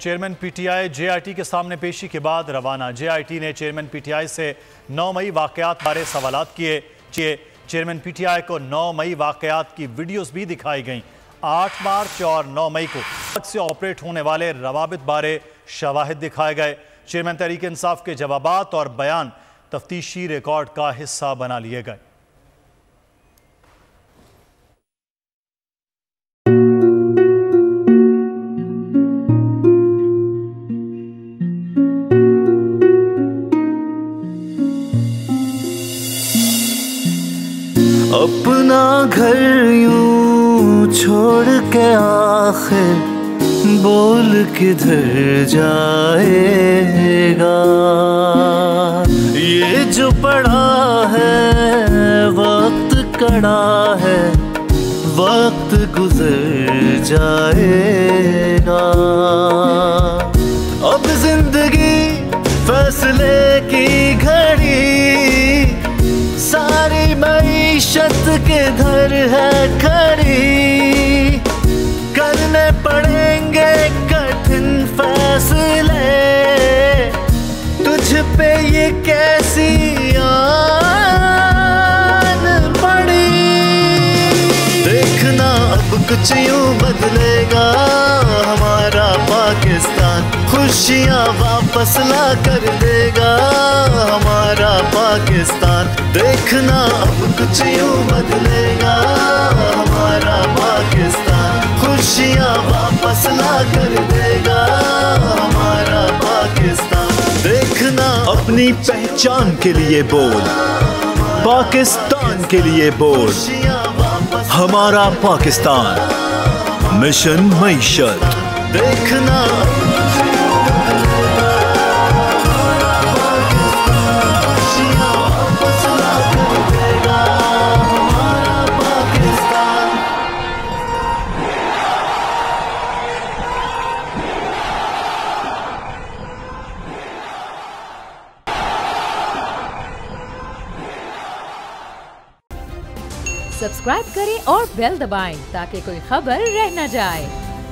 Chairman PTI JIT के सामने पेशी के बाद रवाना। जेआईटी ने चेयरमैन पीटीआई से 9 मई वाकयात बारे सवालात किए। चेयरमैन पीटीआई को 9 मई वाकयात की वीडियोस भी दिखाई गईं। 8 मार्च और 9 मई को आज से ऑपरेट होने वाले रवाबित बारे शवाहिद दिखाए गए। चेयरमैन तहरीक इंसाफ के जवाबात और बयान तफ्तीशी रिकॉर्ड का हिस्सा बना लिए गए। अपना घर यूं छोड़ के आखिर बोल किधर जाएगा। ये जो पड़ा है वक्त कड़ा है, वक्त गुजर जाएगा। अब जिंदगी फैसले की घड़ी, सारी मईशत के घर है खड़ी। करने पड़ेंगे कठिन फैसले, तुझ पे ये कैसी आन पड़ी। देखना अब कुछ यूं बदलेगा हमारा पाकिस्तान, खुशियाँ वापस ला कर देगा हमारा पाकिस्तान। देखना अब कुछ यूं बदलेगा हमारा पाकिस्तान, खुशियाँ वापस ला कर देगा हमारा पाकिस्तान। देखना अपनी पहचान के लिए बोल, पाकिस्तान के लिए बोल, हमारा पाकिस्तान मिशन मईशत। देखना सब्सक्राइब करें और बेल दबाएं ताकि कोई खबर रह न जाए।